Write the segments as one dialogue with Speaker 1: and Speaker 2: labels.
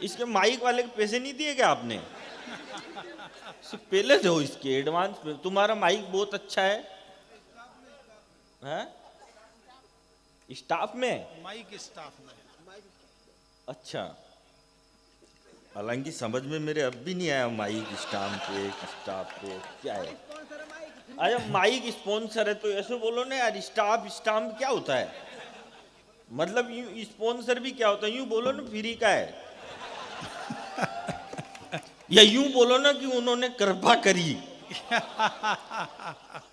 Speaker 1: इसके माइक वाले के पैसे नहीं दिए क्या आपने? पहले दो इसके एडवांस पे। तुम्हारा माइक बहुत अच्छा है, हैं? स्टाफ में?
Speaker 2: माइक स्टाफ में।
Speaker 1: अच्छा, हालांकि समझ में मेरे अब भी नहीं आया माइक स्टाफ पे क्या है। अरे माइक स्पॉन्सर है तो ऐसे बोलो ना यार। स्टाफ क्या होता है? मतलब यूं स्पॉन्सर भी क्या होता है? यूं बोलो ना फ्री का है, या यूं बोलो ना कि उन्होंने कृपा करी।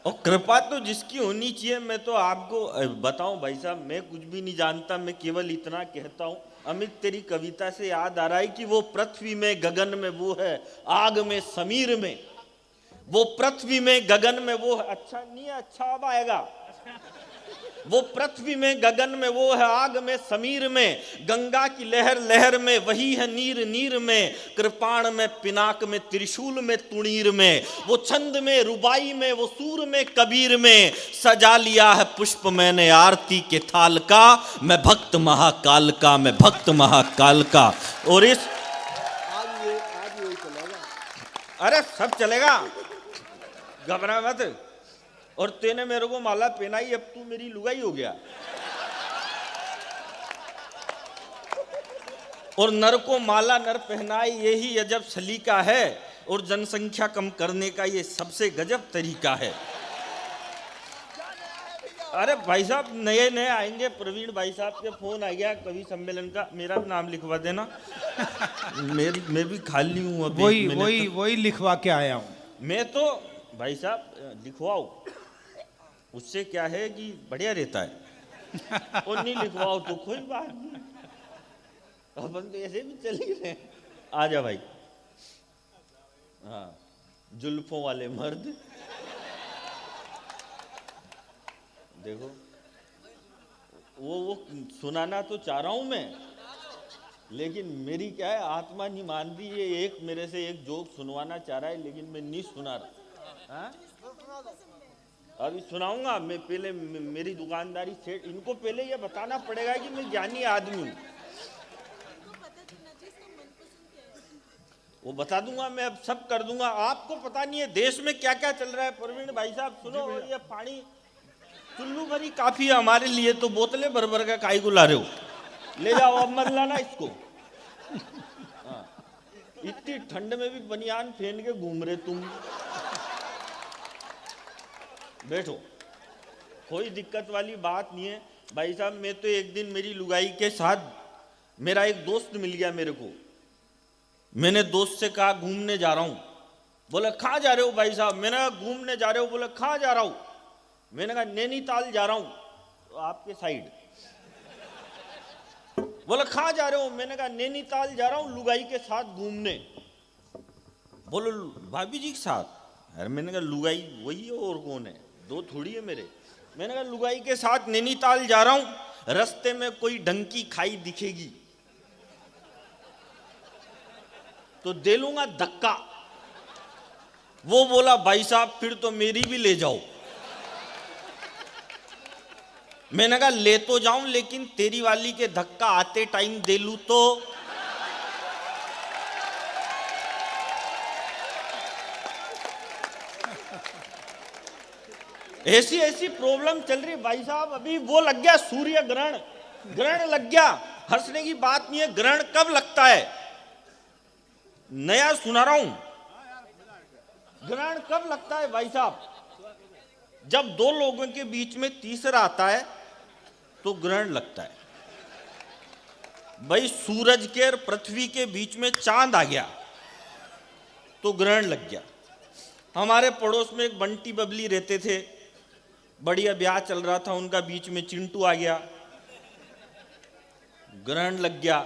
Speaker 1: और कृपा तो जिसकी होनी चाहिए। मैं तो आपको बताऊं भाई साहब, मैं कुछ भी नहीं जानता, मैं केवल इतना कहता हूं। अमित, तेरी कविता से याद आ रहा है कि वो पृथ्वी में गगन में वो है, आग में समीर में। वो पृथ्वी में गगन में वो है। अच्छा नहीं है, अच्छा अब आएगा। वो पृथ्वी में गगन में वो है, आग में समीर में। गंगा की लहर लहर में वही है, नीर नीर में। कृपाण में पिनाक में, त्रिशूल में तुणीर में। वो छंद में रुबाई में, वो सूर में कबीर में। सजा लिया है पुष्प मैंने आरती के थाल का। मैं भक्त महाकाल का, मैं भक्त महाकाल का। और इस
Speaker 3: आज यही चलेगा।
Speaker 1: अरे सब चलेगा, घबरा मत। और तेने मेरे को माला पहनाई, अब तू मेरी लुगाई हो गया। और नर को माला नर पहनाई, यही अजब सलीका है। और जनसंख्या कम करने का ये सबसे गजब तरीका है। अरे भाई साहब नए नए आएंगे। प्रवीण भाई साहब के फोन आ गया कवि सम्मेलन का, मेरा भी नाम लिखवा देना। मैं भी खाली हूँ अभी।
Speaker 2: वही लिखवा के आया हूँ।
Speaker 1: मैं तो भाई साहब लिखवाओ, उससे क्या है कि बढ़िया रहता है। और नहीं लिखवाओ तो कोई बात नहीं, अपन तो ऐसे भी चल ही रहे। आ जा भाई। हाँ, जुल्फों वाले मर्द देखो। वो सुनाना तो चाह रहा हूं मैं, लेकिन मेरी क्या है, आत्मा नहीं मान रही। ये एक मेरे से एक जोक सुनवाना चाह रहा है, लेकिन मैं नहीं सुना रहा। हाँ? अभी सुनाऊंगा मैं। पहले मेरी दुकानदारी सेट, इनको पहले ये बताना पड़ेगा कि मैं ज्ञानी आदमी हूँ। वो बता दूंगा मैं, अब सब कर दूंगा। आपको पता नहीं है देश में क्या क्या चल रहा है। प्रवीण भाई साहब सुनो, ये पानी चुल्लू भरी काफी है हमारे लिए, तो बोतलें भर भर का काई को ला रहे हो? ले जाओ, अब मत लाना इसको। हाँ, इतनी ठंड में भी बनियान पहन के घूम रहे तुम। बैठो, कोई दिक्कत वाली बात नहीं है भाई साहब। मैं तो एक दिन मेरी लुगाई के साथ, मेरा एक दोस्त मिल गया मेरे को। मैंने दोस्त से कहा घूमने जा रहा हूं। बोला कहाँ जा रहे हो भाई साहब? मैंने कहा घूमने जा रहे हो? बोला कहाँ जा रहा हूं? मैंने कहा नैनीताल जा रहा हूं, तो आपके साइड। बोला कहाँ जा रहे हो? मैंने कहा नैनीताल जा रहा हूं लुगाई के साथ घूमने। बोलो भाभी जी के साथ? अरे मैंने कहा लुगाई वही है और कौन है, दो थोड़ी है मेरे। मैंने कहा लुगाई के साथ नैनीताल जा रहा हूं, रास्ते में कोई ढंकी खाई दिखेगी तो दे लूंगा धक्का। वो बोला भाई साहब फिर तो मेरी भी ले जाओ। मैंने कहा ले तो जाऊं, लेकिन तेरी वाली के धक्का आते टाइम दे लूं तो? ऐसी ऐसी प्रॉब्लम चल रही भाई साहब। अभी वो लग गया सूर्य ग्रहण, ग्रहण लग गया। हंसने की बात नहीं है। ग्रहण कब लगता है? नया सुना रहा हूं। ग्रहण कब लगता है भाई साहब? जब दो लोगों के बीच में तीसरा आता है तो ग्रहण लगता है। भाई सूरज के और पृथ्वी के बीच में चांद आ गया तो ग्रहण लग गया। हमारे पड़ोस में एक बंटी बबली रहते थे, बढ़िया ब्याह चल रहा था उनका, बीच में चिंटू आ गया, ग्रहण लग गया।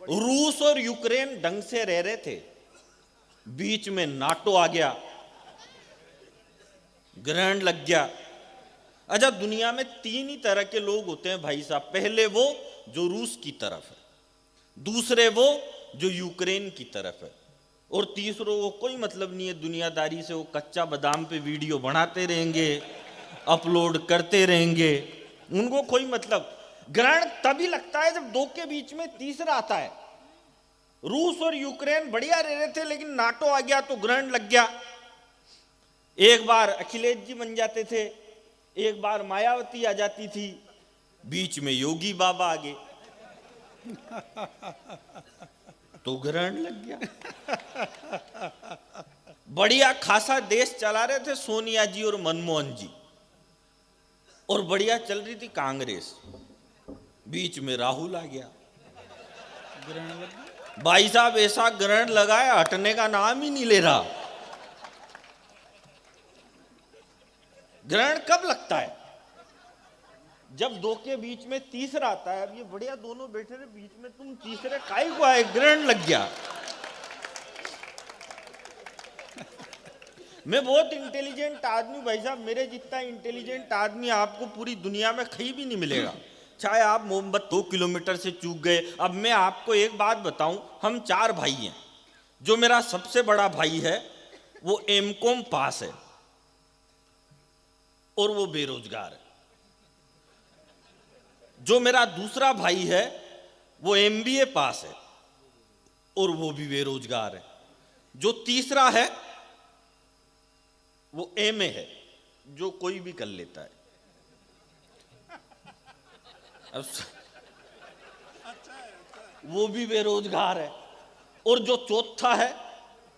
Speaker 1: रूस और यूक्रेन ढंग से रह रहे थे, बीच में नाटो आ गया, ग्रहण लग गया। अच्छा, दुनिया में तीन ही तरह के लोग होते हैं भाई साहब। पहले वो जो रूस की तरफ है, दूसरे वो जो यूक्रेन की तरफ है, और तीसरों को कोई मतलब नहीं है दुनियादारी से। वो कच्चा बादाम पे वीडियो बनाते रहेंगे, अपलोड करते रहेंगे, उनको कोई मतलब। ग्रहण तभी लगता है जब दो के बीच में तीसरा आता है। रूस और यूक्रेन बढ़िया रह रहे थे, लेकिन नाटो आ गया तो ग्रहण लग गया। एक बार अखिलेश जी बन जाते थे, एक बार मायावती आ जाती थी, बीच में योगी बाबा आ गए तो ग्रहण लग गया। बढ़िया खासा देश चला रहे थे सोनिया जी और मनमोहन जी, और बढ़िया चल रही थी कांग्रेस, बीच में राहुल आ गया,
Speaker 2: ग्रहण लग गया।
Speaker 1: भाई साहब ऐसा ग्रहण लगाया हटने का नाम ही नहीं ले रहा। ग्रहण कब लगता है? जब दो के बीच में तीसरा आता है। अब ये बढ़िया दोनों बैठे रहे बीच में, तुम तीसरे काहे को आए? ग्रहण लग गया। मैं बहुत इंटेलिजेंट आदमी भाई साहब, मेरे जितना इंटेलिजेंट आदमी आपको पूरी दुनिया में कहीं भी नहीं मिलेगा। चाहे आप मोहम्मद 2 किलोमीटर से चूक गए। अब मैं आपको एक बात बताऊं, हम 4 भाई हैं। जो मेरा सबसे बड़ा भाई है वो एमकॉम पास है और वो बेरोजगार है। जो मेरा दूसरा भाई है वो एमबीए पास है और वो भी बेरोजगार है। जो तीसरा है वो एमए है, जो कोई भी कर लेता है। अब वो भी बेरोजगार है। और जो चौथा है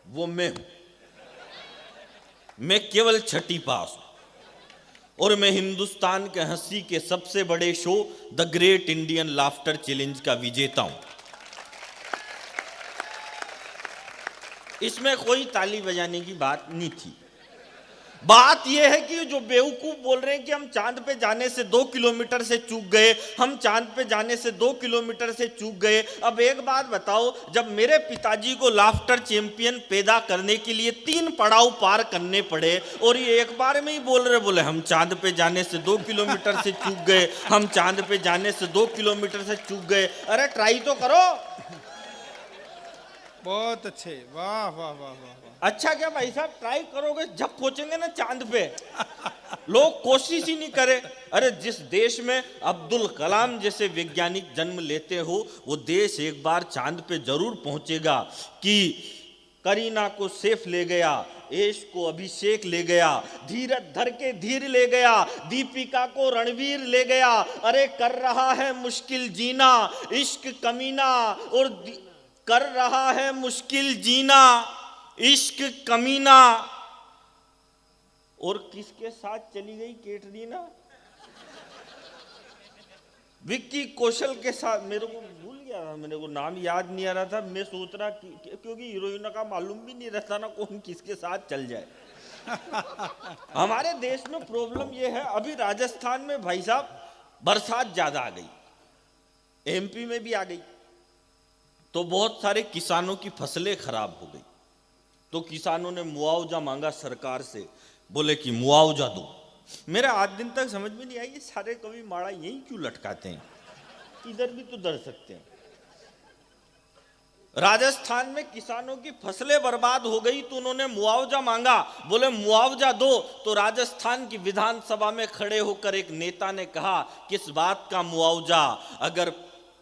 Speaker 1: वो मैं हूं। मैं केवल 6ठी पास हूं और मैं हिंदुस्तान के हंसी के सबसे बड़े show the great Indian laughter challenge का विजेता हूं। इसमें कोई ताली बजाने की बात नहीं थी। बात यह है कि जो बेवकूफ बोल रहे हैं कि हम चांद पे जाने से 2 किलोमीटर से चूक गए, हम चांद पे जाने से 2 किलोमीटर से चूक गए। अब एक बात बताओ, जब मेरे पिताजी को लाफ्टर चैंपियन पैदा करने के लिए 3 पड़ाव पार करने पड़े और ये एक बार में ही बोले हम चांद पे जाने से 2 किलोमीटर से चूक गए, हम चांद पे जाने से 2 किलोमीटर से चूक गए। अरे ट्राई तो करो।
Speaker 2: बहुत अच्छे, वाह वाह वाह वाह।
Speaker 1: अच्छा क्या भाई साहब, ट्राई करोगे जब पहुंचेंगे ना चांद पे, लोग कोशिश ही नहीं करे। अरे जिस देश में अब्दुल कलाम जैसे वैज्ञानिक जन्म लेते हो वो देश एक बार चांद पे जरूर पहुंचेगा। कि करीना को सेफ ले गया, यश को अभिषेक ले गया, धीरज धर के धीर ले गया, दीपिका को रणवीर ले गया। अरे कर रहा है मुश्किल जीना इश्क कमीना, और कर रहा है मुश्किल जीना इश्क कमीना। और किसके साथ चली गई कैटरीना? विक्की कौशल के साथ। मेरे को भूल गया था, मेरे को नाम याद नहीं आ रहा था। मैं सोच रहा क्योंकि हीरोइन का मालूम भी नहीं रहता ना कौन किसके साथ चल जाए। हमारे देश में प्रॉब्लम यह है, अभी राजस्थान में भाई साहब बरसात ज्यादा आ गई, एमपी में भी आ गई, तो बहुत सारे किसानों की फसलें खराब हो गई। तो किसानों ने मुआवजा मांगा सरकार से, बोले कि मुआवजा दो। मेरा आज दिन तक समझ में नहीं आई ये सारे कवि माड़ा यही क्यों लटकाते हैं, इधर भी तो डर सकते हैं। राजस्थान में किसानों की फसलें बर्बाद हो गई तो उन्होंने मुआवजा मांगा, बोले मुआवजा दो। तो राजस्थान की विधानसभा में खड़े होकर एक नेता ने कहा, किस बात का मुआवजा? अगर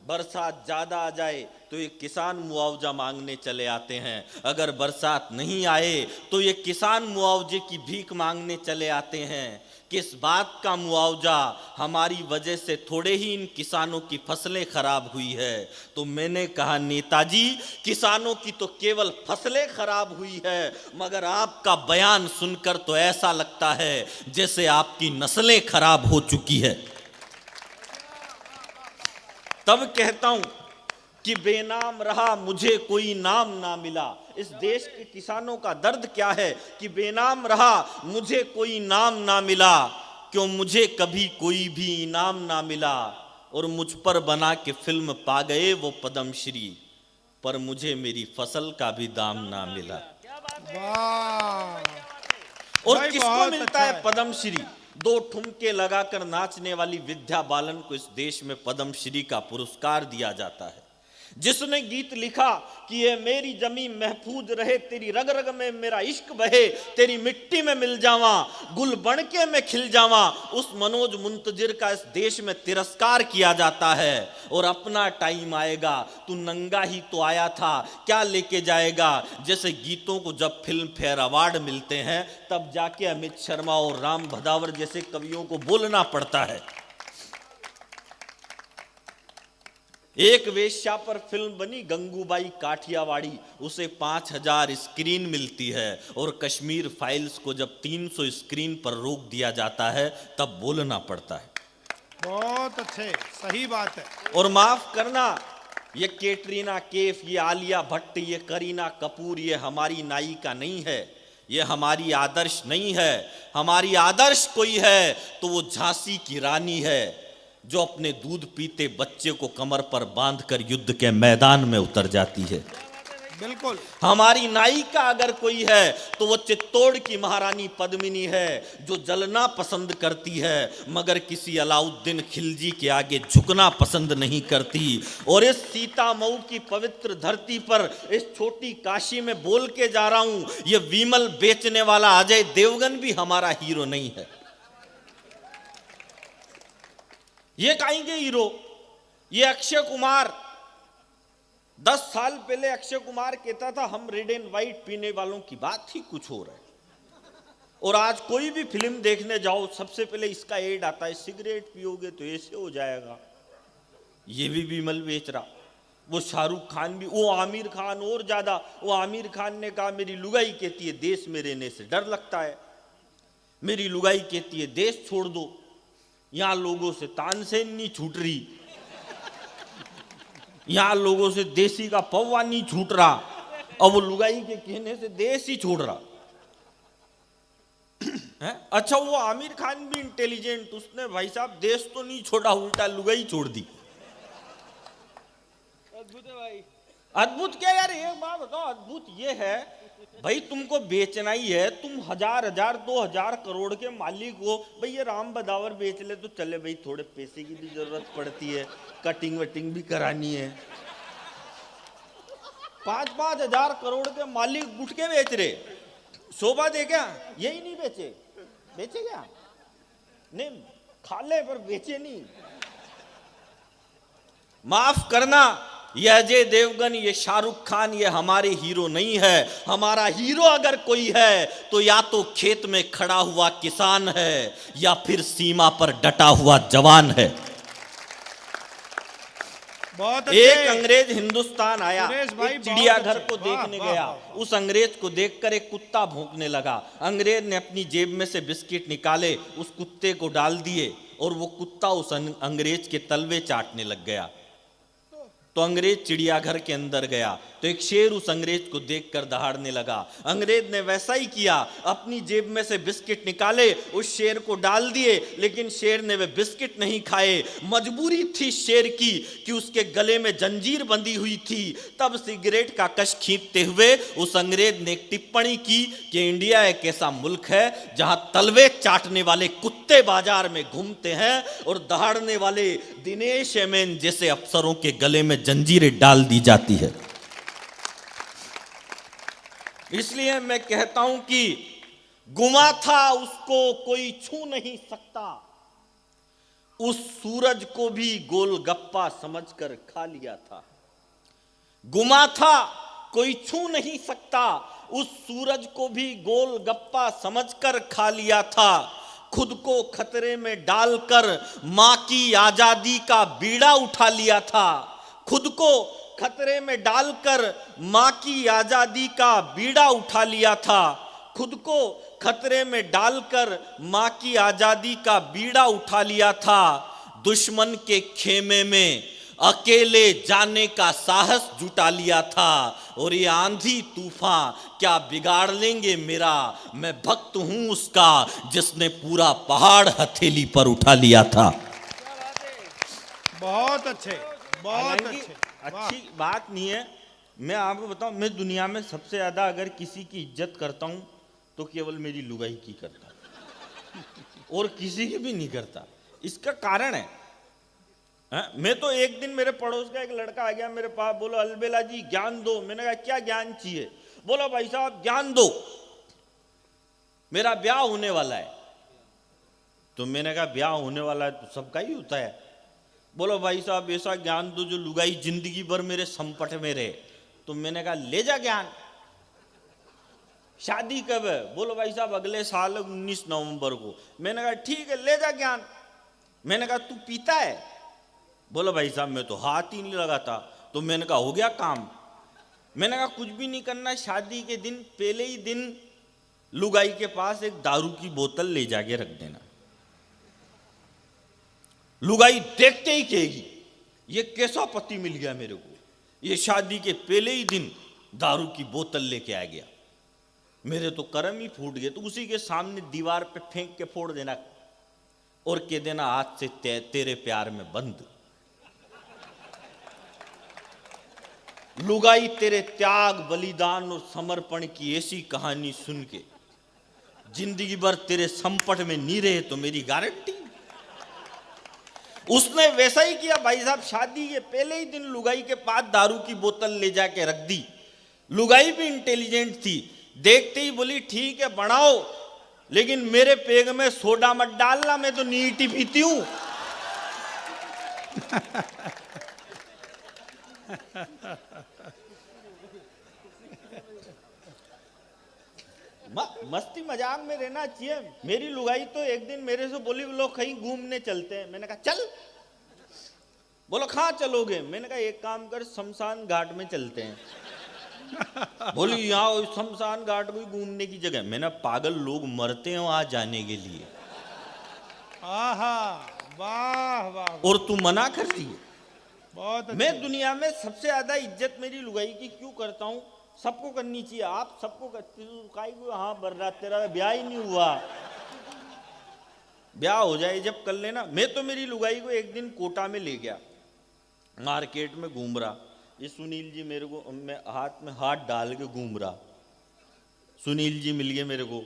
Speaker 1: बरसात ज्यादा आ जाए तो ये किसान मुआवजा मांगने चले आते हैं, अगर बरसात नहीं आए तो ये किसान मुआवजे की भीख मांगने चले आते हैं। किस बात का मुआवजा? हमारी वजह से थोड़े ही इन किसानों की फसलें खराब हुई है। तो मैंने कहा, नेताजी किसानों की तो केवल फसलें खराब हुई है, मगर आपका बयान सुनकर तो ऐसा लगता है जैसे आपकी नस्लें खराब हो चुकी है। तब कहता हूं कि बेनाम रहा मुझे कोई नाम ना मिला। इस देश के किसानों का दर्द क्या है कि बेनाम रहा मुझे कोई नाम ना मिला, क्यों मुझे कभी कोई भी इनाम ना मिला। और मुझ पर बना के फिल्म पा गए वो पद्मश्री, पर मुझे मेरी फसल का भी दाम ना मिला।
Speaker 2: वाह।
Speaker 1: और
Speaker 2: भाई
Speaker 1: किसको
Speaker 2: बहुत
Speaker 1: मिलता
Speaker 2: अच्छा
Speaker 1: है पद्मश्री? 2 ठुमके लगाकर नाचने वाली विद्या बालन को इस देश में पद्मश्री का पुरस्कार दिया जाता है। जिसने गीत लिखा कि ये मेरी जमीन महफूज रहे, तेरी रग रग में मेरा इश्क बहे, तेरी मिट्टी में मिल जावा, गुल बन के मैं खिल जावा, उस मनोज मुंतजिर का इस देश में तिरस्कार किया जाता है। और अपना टाइम आएगा, तू नंगा ही तो आया था, क्या लेके जाएगा। जैसे गीतों को जब फिल्म फेयर अवार्ड मिलते हैं तब जाके अमित शर्मा और राम भदावर जैसे कवियों को बोलना पड़ता है। एक वेश्या पर फिल्म बनी गंगूबाई काठियावाड़ी, उसे 5000 स्क्रीन मिलती है, और कश्मीर फाइल्स को जब 300 स्क्रीन पर रोक दिया जाता है तब बोलना पड़ता है।
Speaker 2: बहुत अच्छे, सही बात है।
Speaker 1: और माफ करना, ये कैटरीना कैफ, ये आलिया भट्ट, ये करीना कपूर, ये हमारी नायिका नहीं है, ये हमारी आदर्श नहीं है। हमारी आदर्श कोई है तो वो झांसी की रानी है, जो अपने दूध पीते बच्चे को कमर पर बांधकर युद्ध के मैदान में उतर जाती है।
Speaker 2: बिल्कुल।
Speaker 1: हमारी नायिका अगर कोई है तो वो चित्तौड़ की महारानी पद्मिनी है, जो जलना पसंद करती है मगर किसी अलाउद्दीन खिलजी के आगे झुकना पसंद नहीं करती। और इस सीता मऊ की पवित्र धरती पर, इस छोटी काशी में बोल के जा रहा हूं, ये विमल बेचने वाला अजय देवगन भी हमारा हीरो नहीं है। ये कहेंगे हीरो, ये अक्षय कुमार। 10 साल पहले अक्षय कुमार कहता था हम रेड एंड व्हाइट पीने वालों की बात ही कुछ हो रहा है। और आज कोई भी फिल्म देखने जाओ सबसे पहले इसका एड आता है, सिगरेट पियोगे तो ऐसे हो जाएगा। ये भी विमल बेच रहा। वो शाहरुख खान भी, वो आमिर खान और ज्यादा। वो आमिर खान ने कहा मेरी लुगाई कहती है देश में रहने से डर लगता है, मेरी लुगाई कहती है देश छोड़ दो, यहां लोगों से तानसेन नहीं छूट रही, यहां लोगों से देसी का पौवा नहीं छूट रहा, और वो लुगाई के कहने से देश ही छोड़ रहा है। अच्छा, वो आमिर खान भी इंटेलिजेंट, उसने भाई साहब देश तो नहीं छोड़ा, उल्टा लुगाई छोड़ दी।
Speaker 3: अद्भुत है भाई।
Speaker 1: अद्भुत क्या यार, एक बात बताओ, अद्भुत ये है भाई तुमको बेचना ही है, तुम 1000 2000 करोड़ के मालिक हो, भाई ये राम बदावर बेच ले तो चले भाई, थोड़े पैसे की भी जरूरत पड़ती है, कटिंग वटिंग भी करानी है। 5-5 हजार करोड़ के मालिक गुटके बेच रहे, शोभा दे क्या? यही नहीं बेचे, बेचे क्या? नहीं, खा ले पर बेचे नहीं। माफ करना, ये अजय देवगन, ये शाहरुख खान, ये हमारे हीरो नहीं है। हमारा हीरो अगर कोई है तो या तो खेत में खड़ा हुआ किसान है या फिर सीमा पर डटा हुआ जवान है।
Speaker 2: बहुत
Speaker 1: एक अंग्रेज हिंदुस्तान आया,
Speaker 2: भाई,
Speaker 1: एक चिड़ियाघर को
Speaker 2: वाह,
Speaker 1: देखने
Speaker 2: वाह,
Speaker 1: गया।
Speaker 2: वाह।
Speaker 1: उस अंग्रेज को देखकर एक कुत्ता भौंकने लगा। अंग्रेज ने अपनी जेब में से बिस्किट निकाले, उस कुत्ते को डाल दिए, और वो कुत्ता उस अंग्रेज के तलवे चाटने लग गया। तो अंग्रेज चिड़ियाघर के अंदर गया तो एक शेर उस अंग्रेज को देखकर दहाड़ने लगा। अंग्रेज ने वैसा ही किया, अपनी जेब में से बिस्किट निकाले, उस शेर को डाल दिए, लेकिन शेर ने वे बिस्किट नहीं खाए। मजबूरी थी शेर की कि उसके गले में जंजीर बंधी हुई थी। तब सिगरेट का कश खींचते हुए उस अंग्रेज ने एक टिप्पणी की कि इंडिया एक ऐसा मुल्क है जहां तलवे चाटने वाले कुत्ते बाजार में घूमते हैं और दहाड़ने वाले दिनेश एमएन जैसे अफसरों के गले में जंजीरें डाल दी जाती है। इसलिए मैं कहता हूं कि गुमा था उसको कोई छू नहीं सकता, उस सूरज को भी गोलगप्पा समझकर खा लिया था। गुमा था कोई छू नहीं सकता, उस सूरज को भी गोलगप्पा समझकर खा लिया था। खुद को खतरे में डालकर मां की आजादी का बीड़ा उठा लिया था। खुद को खतरे में डालकर मां की आजादी का बीड़ा उठा लिया था। खुद को खतरे में डालकर मां की आजादी का बीड़ा उठा लिया था। दुश्मन के खेमे में अकेले जाने का साहस जुटा लिया था। और ये आंधी तूफान क्या बिगाड़ लेंगे मेरा, मैं भक्त हूं उसका जिसने पूरा पहाड़ हथेली पर उठा लिया था।
Speaker 2: बहुत अच्छे, बहुत अच्छे।
Speaker 1: अच्छी बात नहीं है। मैं आपको बताऊं, मैं दुनिया में सबसे ज्यादा अगर किसी की इज्जत करता हूं तो केवल मेरी लुगाई की करता, और किसी की भी नहीं करता। इसका कारण है, हाँ? मैं तो एक दिन मेरे पड़ोस का एक लड़का आ गया मेरे पास, बोलो अलबेला जी ज्ञान दो। मैंने कहा क्या ज्ञान चाहिए? बोलो भाई साहब ज्ञान दो, मेरा ब्याह होने वाला है। तो मैंने कहा ब्याह होने वाला है तो सबका ही होता है। बोलो भाई साहब ऐसा ज्ञान दो जो लुगाई जिंदगी भर मेरे संपट में रहे। तो मैंने कहा ले जा ज्ञान। शादी कब है? बोलो भाई साहब अगले साल 19 नवंबर को। मैंने कहा ठीक है ले जा ज्ञान। मैंने कहा तू पीता है? बोलो भाई साहब मैं तो हाथ ही नहीं लगाता। तो मैंने कहा हो गया काम। मैंने कहा कुछ भी नहीं करना, शादी के दिन पहले ही दिन लुगाई के पास एक दारू की बोतल ले जाके रख देना। लुगाई देखते ही कहेगी ये कैसा पति मिल गया मेरे को, ये शादी के पहले ही दिन दारू की बोतल लेके आ गया। मेरे तो कर्म ही फूट गए। तो उसी के सामने दीवार पे फेंक के फोड़ देना और कह देना आज से तेरे प्यार में बंद। लुगाई तेरे त्याग बलिदान और समर्पण की ऐसी कहानी सुन के जिंदगी भर तेरे संपट में नहीं रहे तो मेरी गारंटी। उसने वैसा ही किया भाई साहब। शादी के पहले ही दिन लुगाई के पास दारू की बोतल ले जाके रख दी। लुगाई भी इंटेलिजेंट थी, देखते ही बोली ठीक है बनाओ, लेकिन मेरे पेग में सोडा मत डालना, मैं तो नीटी पीती हूं। मस्ती मजाक में रहना चाहिए। मेरी लुगाई तो एक दिन मेरे से बोली लोग कहीं घूमने चलते हैं। मैंने कहा चल। बोलो कहाँ चलोगे? मैंने कहा एक काम कर शमशान घाट में चलते हैं। बोली यहाँ शमशान घाट कोई घूमने की जगह? मैंने पागल लोग मरते हैं वहां जाने के लिए।
Speaker 2: आहा वाह वाह।
Speaker 1: और तू मना कर दी।
Speaker 2: बहुत
Speaker 1: मैं
Speaker 2: अच्छे।
Speaker 1: दुनिया में सबसे ज्यादा इज्जत मेरी लुगाई की क्यों करता हूँ? सबको करनी चाहिए। आप सबको करते हो। हाँ बर्रात तेरा ब्याह ही नहीं हुआ, ब्याह हो जाए जब कर लेना। मैं तो मेरी लुगाई को एक दिन कोटा में ले गया, मार्केट में घूम रहा। ये सुनील जी मेरे को, मैं हाथ में हाथ डाल के घूम रहा। सुनील जी मिल गए मेरे को,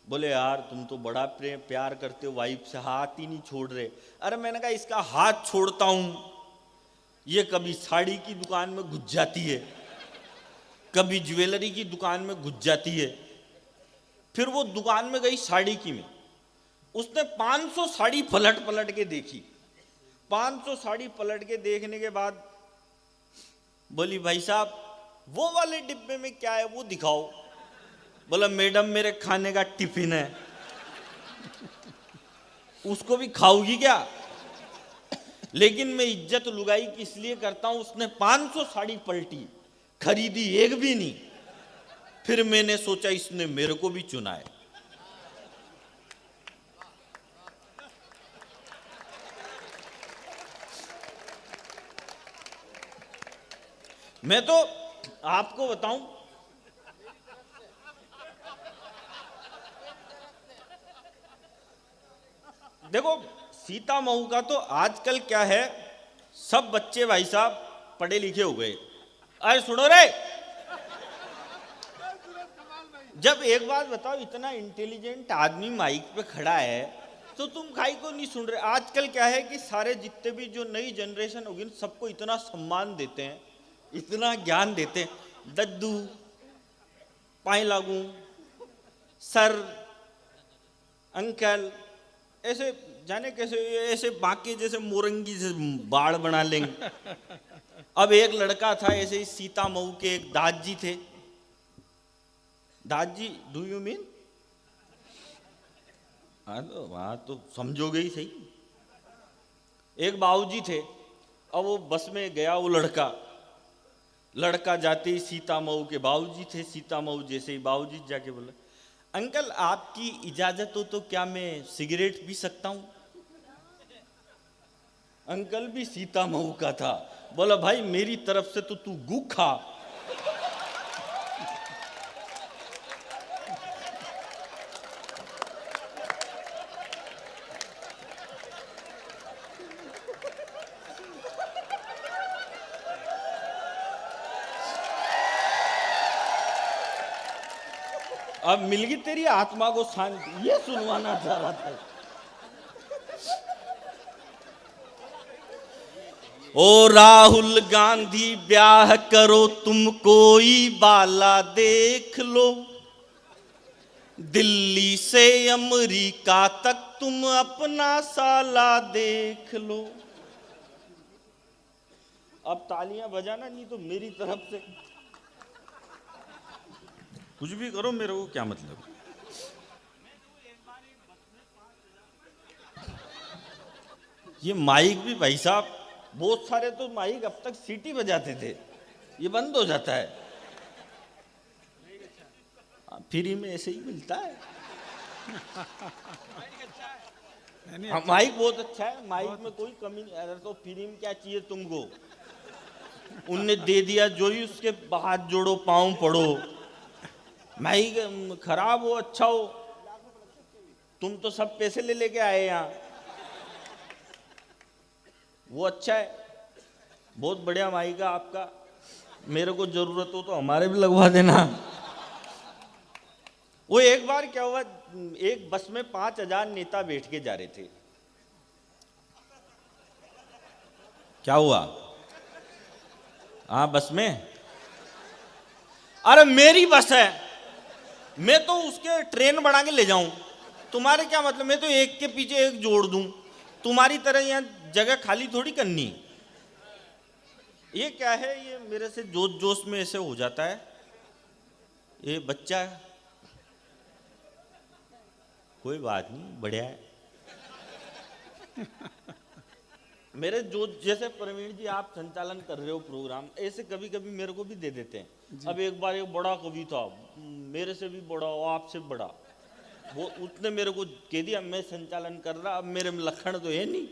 Speaker 1: बोले यार तुम तो बड़ा प्यार करते हो वाइफ से, हाथ ही नहीं छोड़ रहे। अरे मैंने कहा इसका हाथ छोड़ता हूं, ये कभी साड़ी की दुकान में घुस जाती है, कभी ज्वेलरी की दुकान में घुस जाती है। फिर वो दुकान में गई साड़ी की में, उसने 500 साड़ी पलट पलट के देखी। 500 साड़ी पलट के देखने के बाद बोली भाई साहब वो वाले डिब्बे में क्या है वो दिखाओ। बोला मैडम मेरे खाने का टिफिन है, उसको भी खाओगी क्या? लेकिन मैं इज्जत लुगाई की इसलिए करता हूं, उसने 500 साड़ी पलटी, खरीदी एक भी नहीं। फिर मैंने सोचा इसने मेरे को भी चुना है। मैं तो आपको बताऊं, देखो सीता मऊ का तो आजकल क्या है, सब बच्चे भाई साहब पढ़े लिखे हो गए। अरे सुनो रे, जब एक बात बताओ, इतना इंटेलिजेंट आदमी माइक पे खड़ा है तो तुम काहे को नहीं सुन रहे? आजकल क्या है कि सारे जितने भी जो नई जनरेशन होगी सबको इतना सम्मान देते हैं, इतना ज्ञान देते हैं। दद्दू, पाए लागू, सर, अंकल, ऐसे जाने कैसे ऐसे बाकी जैसे मोरंगी से बाढ़ बना लेंगे। अब एक लड़का था ऐसे ही सीता मऊ के, एक दादी थे। दादी डू यू मीन? हाँ तो वहां तो समझोगे ही सही। एक बाबूजी थे, अब वो बस में गया वो लड़का जाते ही सीता मऊ के बाबूजी थे। सीता मऊ जैसे ही बाबूजी जाके बोला अंकल आपकी इजाजत हो तो क्या मैं सिगरेट पी सकता हूं? अंकल भी सीता मऊ का था, बोला भाई मेरी तरफ से तो तू गू खा। अब मिल गई तेरी आत्मा को शांति, ये सुनवाना चाह रहा था। ओ राहुल गांधी ब्याह करो तुम कोई बाला देख लो, दिल्ली से अमेरिका तक तुम अपना साला देख लो। अब तालियां बजाना, नहीं तो मेरी तरफ से कुछ भी करो, मेरे को क्या मतलब। ये माइक भी भाई साहब, बहुत सारे तो माइक अब तक सीटी बजाते थे, ये बंद हो जाता है। फ्री में ऐसे ही मिलता है। माइक बहुत अच्छा है, माइक में कोई कमी नहीं। अरे तो फ्री में क्या चाहिए तुमको, उनने दे दिया जो ही, उसके हाथ जोड़ो पांव पड़ो। माइक खराब हो अच्छा हो, तुम तो सब पैसे ले लेके आए यहाँ। वो अच्छा है, बहुत बढ़िया माइक है आपका, मेरे को जरूरत हो तो हमारे भी लगवा देना। वो एक बार क्या हुआ, एक बस में 5,000 नेता बैठ के जा रहे थे। क्या हुआ? हाँ बस में, अरे मेरी बस है, मैं तो उसके ट्रेन बना के ले जाऊं, तुम्हारे क्या मतलब, मैं तो एक के पीछे एक जोड़ दूं, तुम्हारी तरह यहाँ जगह खाली थोड़ी करनी। ये क्या है, ये मेरे से जोश जोश में ऐसे हो जाता है। ये बच्चा, कोई बात नहीं, बढ़िया है। मेरे जो जैसे प्रवीण जी आप संचालन कर रहे हो प्रोग्राम, ऐसे कभी कभी मेरे को भी दे देते हैं। अब एक बार एक बड़ा कवि था, मेरे से भी बड़ा और आपसे बड़ा, वो उसने मेरे को कह दिया मैं संचालन कर रहा, अब मेरे में लखन तो है नहीं।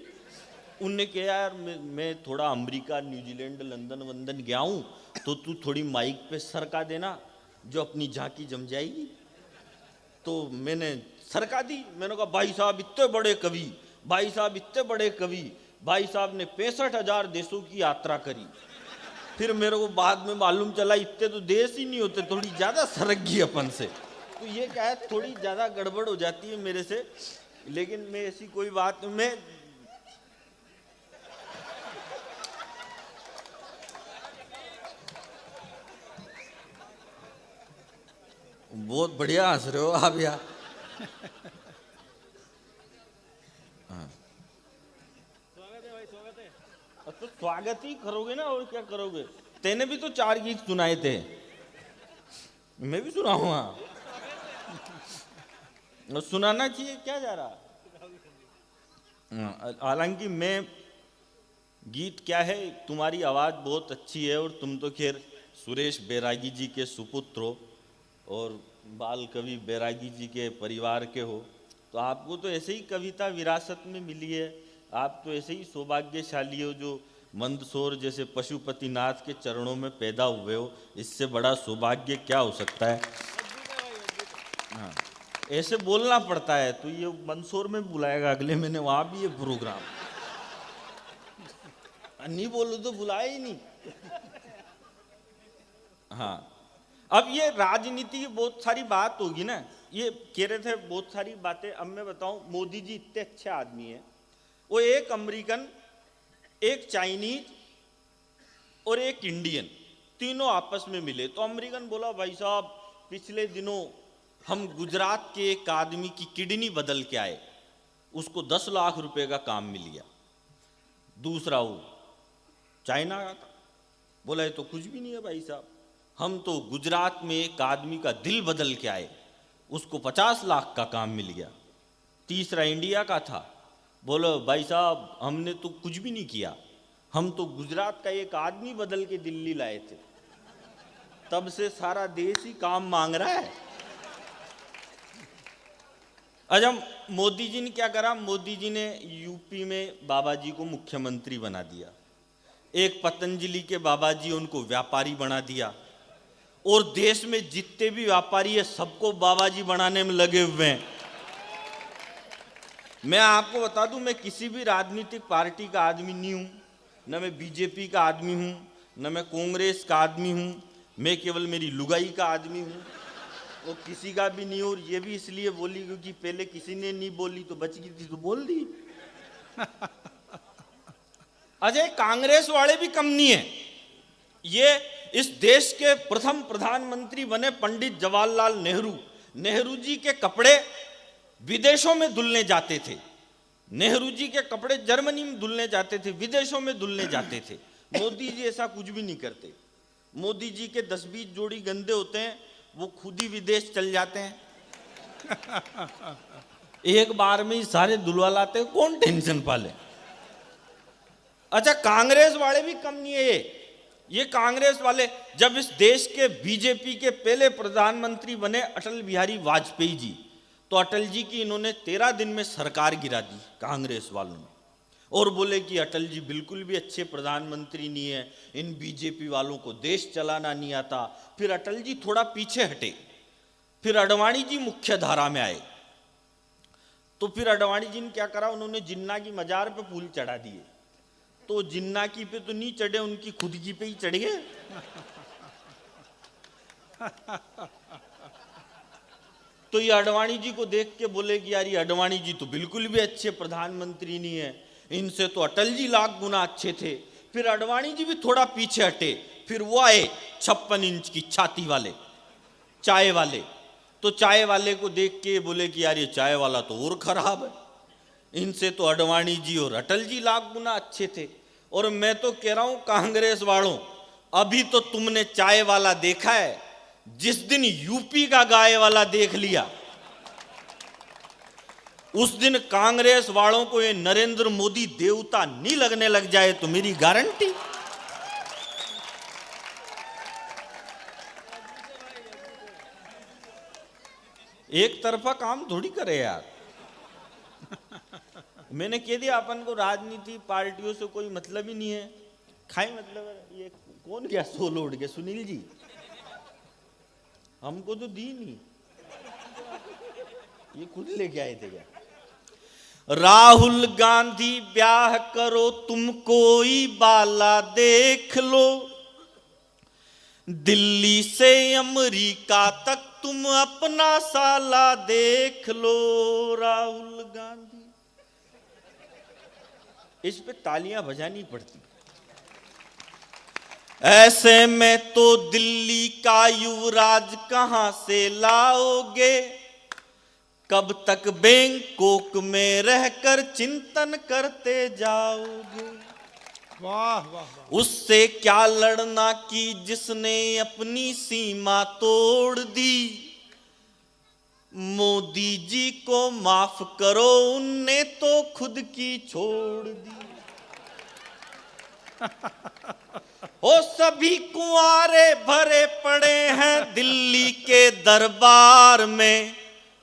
Speaker 1: उनने कहा यार मैं थोड़ा अमेरिका न्यूजीलैंड लंदन वंदन गया हूँ, तो तू थोड़ी माइक पे सरका देना, जो अपनी झांकी जम जाएगी। तो मैंने सरका दी। मैंने कहा भाई साहब इतने बड़े कवि, भाई साहब इतने बड़े कवि, भाई साहब ने 65,000 देशों की यात्रा करी। फिर मेरे को बाद में मालूम चला इतने तो देश ही नहीं होते, थोड़ी ज्यादा सरक गई अपन से। तो ये क्या है, थोड़ी ज्यादा गड़बड़ हो जाती है मेरे से, लेकिन मैं ऐसी कोई बात, मैं बहुत बढ़िया हंस रहे हो आप यार। तो स्वागत ही करोगे ना, और क्या करोगे। तेने भी तो 4 गीत सुनाए थे, मैं भी सुनाऊंगा। सुनाना चाहिए, क्या जा रहा। हालांकि मैं गीत क्या है, तुम्हारी आवाज बहुत अच्छी है, और तुम तो खैर सुरेश बैरागी जी के सुपुत्र हो और बाल कवि बैरागी जी के परिवार के हो, तो आपको तो ऐसे ही कविता विरासत में मिली है। आप तो ऐसे ही सौभाग्यशाली हो जो मंदसौर जैसे पशुपतिनाथ के चरणों में पैदा हुए हो। इससे बड़ा सौभाग्य क्या हो सकता है। हाँ, ऐसे बोलना पड़ता है। तो ये मंदसौर में बुलाएगा अगले महीने, वहां भी ये प्रोग्राम। नहीं बोलो तो बुलाए ही नहीं। हाँ, अब ये राजनीति की बहुत सारी बात होगी ना, ये कह रहे थे बहुत सारी बातें। अब मैं बताऊं, मोदी जी इतने अच्छे आदमी हैं, वो एक अमेरिकन, एक चाइनीज और एक इंडियन, तीनों आपस में मिले। तो अमेरिकन बोला भाई साहब पिछले दिनों हम गुजरात के एक आदमी की किडनी बदल के आए, उसको 10 लाख रुपए का काम मिल गया। दूसरा वो चाइना का था, बोला ये तो कुछ भी नहीं है भाई साहब, हम तो गुजरात में एक आदमी का दिल बदल के आए, उसको 50 लाख का काम मिल गया। तीसरा इंडिया का था, बोलो भाई साहब हमने तो कुछ भी नहीं किया, हम तो गुजरात का एक आदमी बदल के दिल्ली लाए थे, तब से सारा देश ही काम मांग रहा है। अच्छा, मोदी जी ने क्या करा, मोदी जी ने यूपी में बाबा जी को मुख्यमंत्री बना दिया, एक पतंजलि के बाबा जी उनको व्यापारी बना दिया, और देश में जितने भी व्यापारी है सबको बाबा जी बनाने में लगे हुए हैं। मैं आपको बता दूं, मैं किसी भी राजनीतिक पार्टी का आदमी नहीं हूं, न मैं बीजेपी का आदमी हूं, न मैं कांग्रेस का आदमी हूं, मैं केवल मेरी लुगाई का आदमी हूं, वो किसी का भी नहीं। और ये भी इसलिए बोली क्योंकि पहले किसी ने नहीं बोली तो बच गई थी तो बोल दी। अजय, कांग्रेस वाले भी कम नहीं है। ये इस देश के प्रथम प्रधानमंत्री बने पंडित जवाहरलाल नेहरू, नेहरू जी के कपड़े विदेशों में धुलने जाते थे। नेहरू जी के कपड़े जर्मनी में धुलने जाते थे, विदेशों में धुलने जाते थे। मोदी जी ऐसा कुछ भी नहीं करते। मोदी जी के 10-20 जोड़ी गंदे होते हैं, वो खुद ही विदेश चल जाते हैं। एक बार में ही सारे धुलवा लाते हैं, कौन टेंशन पाले। अच्छा, कांग्रेस वाले भी कम नहीं है। ये कांग्रेस वाले, जब इस देश के बीजेपी के पहले प्रधानमंत्री बने अटल बिहारी वाजपेयी जी, तो अटल जी की इन्होंने 13 दिन में सरकार गिरा दी कांग्रेस वालों ने, और बोले कि अटल जी बिल्कुल भी अच्छे प्रधानमंत्री नहीं है, इन बीजेपी वालों को देश चलाना नहीं आता। फिर अटल जी थोड़ा पीछे हटे, फिर अडवाणी जी मुख्य धारा में आए। तो फिर अडवाणी जी ने क्या करा, उन्होंने जिन्ना की मजार पे फूल चढ़ा दिए। तो जिन्ना की पे तो नहीं चढ़े, उनकी खुद की पे ही चढ़ गए। तो ये अडवाणी जी को देख के बोले कि यार ये अडवाणी जी तो बिल्कुल भी अच्छे प्रधानमंत्री नहीं है, इनसे तो अटल जी लाख गुना अच्छे थे। फिर अडवाणी जी भी थोड़ा पीछे हटे, फिर वो आए 56 इंच की छाती वाले चाय वाले। तो चाय वाले को देख के बोले कि यार ये चाय वाला तो और खराब है, इनसे तो अडवाणी जी और अटल जी लाख गुना अच्छे थे। और मैं तो कह रहा हूं कांग्रेस वालों, अभी तो तुमने चाय वाला देखा है, जिस दिन यूपी का गाय वाला देख लिया, उस दिन कांग्रेस वालों को ये नरेंद्र मोदी देवता नहीं लगने लग जाए तो मेरी गारंटी। एक तरफा काम थोड़ी करे यार। मैंने कह दिया अपन को राजनीति पार्टियों से कोई मतलब ही नहीं है। खाई मतलब है। ये कौन गया सोलो उड़ के? सुनील जी, हमको तो दी नहीं, ये खुद लेके आए थे क्या? राहुल गांधी ब्याह करो तुम कोई बाला देख लो, दिल्ली से अमेरिका तक तुम अपना साला देख लो। राहुल गांधी, इस पे तालियां बजानी पड़ती। ऐसे में तो दिल्ली का युवराज कहां से लाओगे, कब तक बैंकॉक में रहकर चिंतन करते जाओगे।
Speaker 2: वाह वाह वाह।
Speaker 1: उससे क्या लड़ना कि जिसने अपनी सीमा तोड़ दी, मोदी जी को माफ करो उनने तो खुद की छोड़ दी। ओ सभी कुंवारे भरे पड़े हैं दिल्ली के दरबार में।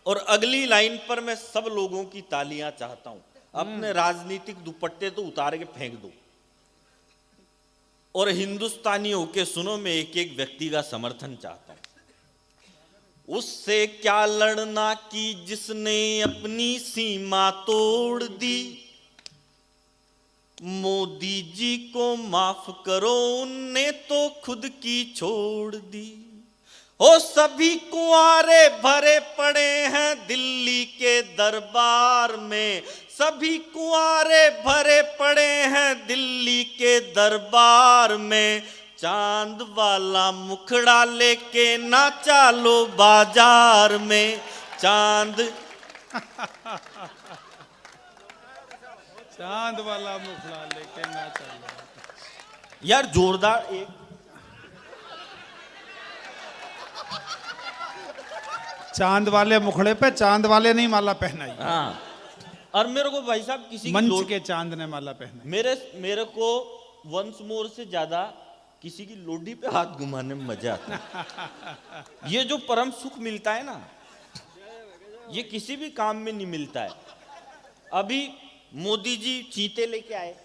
Speaker 1: और अगली लाइन पर मैं सब लोगों की तालियां चाहता हूं। अपने राजनीतिक दुपट्टे तो उतार के फेंक दो और हिंदुस्तानी होके सुनो, मैं एक एक व्यक्ति का समर्थन चाहता हूं। उससे क्या लड़ना कि जिसने अपनी सीमा तोड़ दी, मोदी जी को माफ करो उनने तो खुद की छोड़ दी। ओ सभी कुंवारे भरे पड़े हैं दिल्ली के दरबार में, सभी कुंवारे भरे पड़े हैं दिल्ली के दरबार में। चांद वाला मुखड़ा लेके ना चालो बाजार में, चांद
Speaker 2: चांद वाला मुखड़ा लेके ना चलो।
Speaker 1: यार जोरदार एक
Speaker 2: चांद वाले मुखड़े पे चांद वाले नहीं माला पहनाई,
Speaker 1: हाँ। और मेरे को भाई साहब किसी की
Speaker 2: मंच के चांद ने माला पहनाई।
Speaker 1: मेरे को वंस मोर से ज्यादा किसी की लोडी पे हाथ घुमाने में मजा आता है। ये जो परम सुख मिलता है ना, ये किसी भी काम में नहीं मिलता है। अभी मोदी जी चीते लेके आए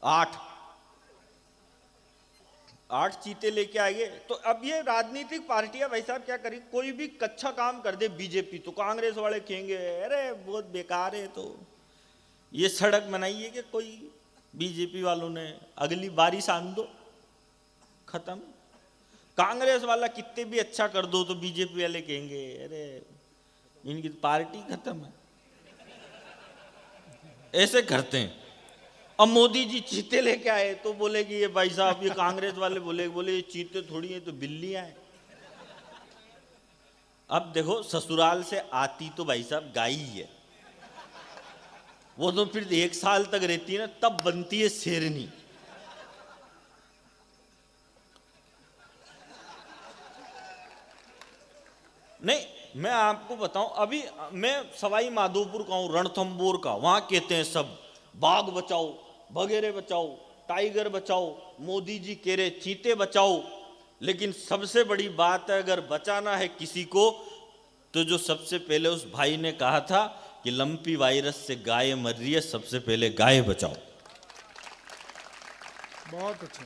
Speaker 1: 8 चीते लेके आए। तो अब ये राजनीतिक पार्टियां भाई साहब क्या करें, कोई भी कच्चा काम कर दे बीजेपी तो कांग्रेस वाले कहेंगे अरे बहुत बेकार है। तो ये सड़क बनाई है कि कोई बीजेपी वालों ने, अगली बारिश आन दो, खत्म। कांग्रेस वाला कितने भी अच्छा कर दो तो बीजेपी वाले कहेंगे अरे इनकी पार्टी खत्म है। ऐसे करते हैं। अब मोदी जी चीते लेके आए तो बोले कि ये भाई साहब, ये कांग्रेस वाले बोले ये चीते थोड़ी है, तो बिल्लियां हैं। अब देखो, ससुराल से आती तो भाई साहब गाय ही है, वो तो फिर 1 साल तक रहती है ना, तब बनती है शेरनी। नहीं, मैं आपको बताऊं, अभी मैं सवाई माधोपुर का हूं, रणथंबोर का, वहां कहते हैं सब बाघ बचाओ, बघेरे बचाओ, टाइगर बचाओ, मोदी जी कह रहे चीते बचाओ। लेकिन सबसे बड़ी बात है, अगर बचाना है किसी को, तो जो सबसे पहले उस भाई ने कहा था कि लंपी वायरस से गाय मर रही है, सबसे पहले गाय बचाओ।
Speaker 2: बहुत अच्छा।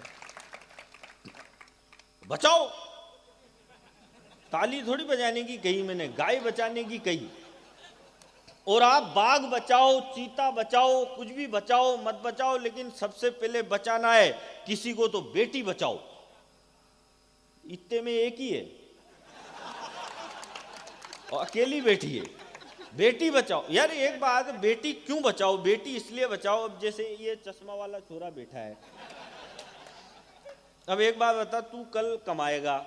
Speaker 1: बचाओ, ताली थोड़ी बजाने की कही मैंने, गाय बचाने की कही। और आप बाघ बचाओ, चीता बचाओ, कुछ भी बचाओ मत बचाओ, लेकिन सबसे पहले बचाना है किसी को तो बेटी बचाओ। इतने में एक ही है और अकेली बेटी है, बेटी बचाओ। यार एक बात, बेटी क्यों बचाओ? बेटी इसलिए बचाओ, अब जैसे ये चश्मा वाला छोरा बैठा है, अब एक बात बता, तू कल कमाएगा,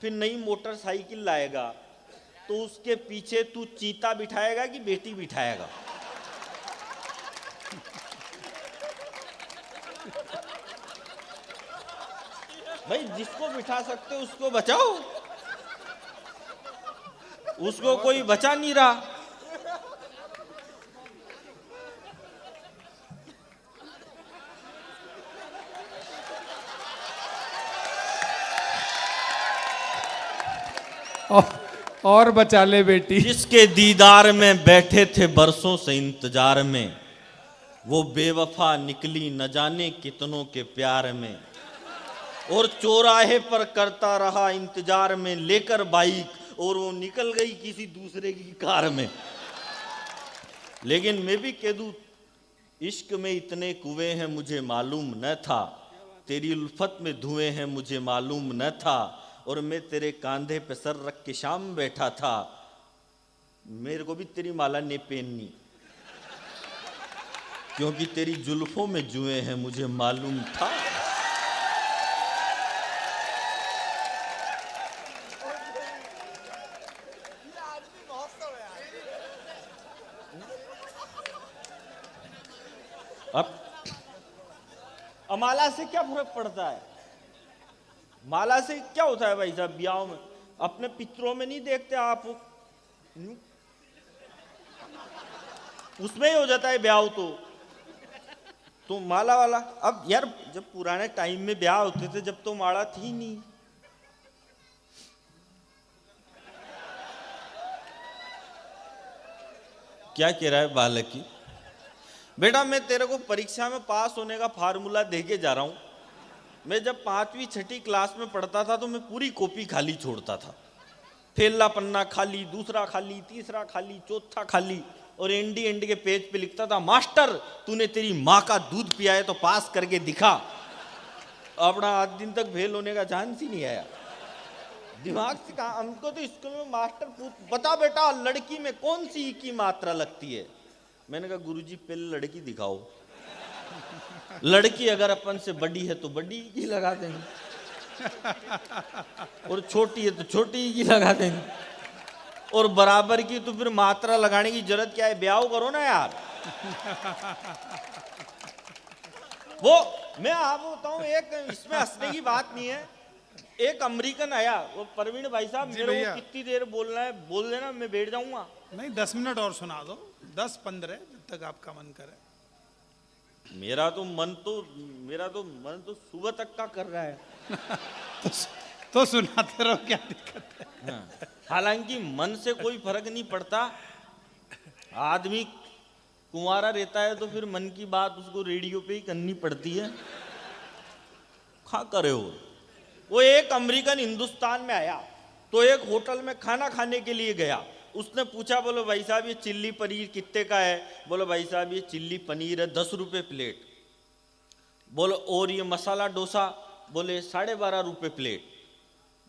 Speaker 1: फिर नई मोटरसाइकिल लाएगा, तो उसके पीछे तू चीता बिठाएगा कि बेटी बिठाएगा? भाई जिसको बिठा सकते हो उसको बचाओ, उसको कोई बचा नहीं रहा।
Speaker 2: और बचा ले बेटी।
Speaker 1: जिसके दीदार में बैठे थे बरसों से इंतजार में, वो बेवफा निकली न जाने कितनों के प्यार में। और चौराहे पर करता रहा इंतजार में लेकर बाइक, और वो निकल गई किसी दूसरे की कार में। लेकिन मैं भी कह दूं, इश्क में इतने कुएं हैं मुझे मालूम न था, तेरी उल्फत में धुएं हैं मुझे मालूम न था। और मैं तेरे कांधे पे सर रख के शाम बैठा था, मेरे को भी तेरी माला ने पहननी, क्योंकि तेरी जुल्फों में जुएं हैं मुझे मालूम था। अब माला से क्या फर्क पड़ता है? माला से क्या होता है भाई साहब? ब्याह में अपने पितरों में नहीं देखते आप, उसमें ही हो जाता है ब्याह। तो माला वाला, अब यार जब पुराने टाइम में ब्याह होते थे, जब तो माला थी नहीं। क्या कह रहा है बालक की? बेटा मैं तेरे को परीक्षा में पास होने का फार्मूला देके जा रहा हूं। मैं जब 5वीं 6ठी क्लास में पढ़ता था तो मैं पूरी कॉपी खाली छोड़ता था, पहला पन्ना खाली, दूसरा खाली, तीसरा खाली, चौथा खाली, और एंड के पेज पे लिखता था, मास्टर तूने तेरी माँ का दूध पिया है तो पास करके दिखा। अपना 8 दिन तक फेल होने का चांस ही नहीं आया। दिमाग से कहा, हमको तो स्कूल में मास्टर बता बेटा लड़की में कौन सी ई की मात्रा लगती है? मैंने कहा गुरुजी पहले लड़की दिखाओ, लड़की अगर अपन से बड़ी है तो बड़ी की लगा देंगे, और छोटी है तो छोटी की लगा देंगे, और बराबर की तो फिर मात्रा लगाने की जरूरत क्या है? ब्याह करो ना यार। वो मैं आपको बताऊं, एक इसमें हंसने की बात नहीं है। एक अमेरिकन आया, वो परवीन भाई साहब, मेरे को कितनी देर बोलना है बोल देना, मैं बैठ जाऊंगा।
Speaker 2: नहीं 10 मिनट और सुना दो, 10-15 जब तक आपका मन करे।
Speaker 1: मेरा तो मन तो सुबह तक का कर रहा है।
Speaker 2: तो सुनाते रहो, क्या दिक्कत है?
Speaker 1: हाँ। हालांकि मन से कोई फर्क नहीं पड़ता, आदमी कुंवारा रहता है तो फिर मन की बात उसको रेडियो पे ही करनी पड़ती है। खा करे हो। वो एक अमेरिकन हिंदुस्तान में आया तो एक होटल में खाना खाने के लिए गया। उसने पूछा, बोलो भाई साहब ये चिल्ली पनीर कितने का है? बोलो भाई साहब ये चिल्ली पनीर है 10 रुपये प्लेट। बोलो और ये मसाला डोसा? बोले 12.5 रुपये प्लेट।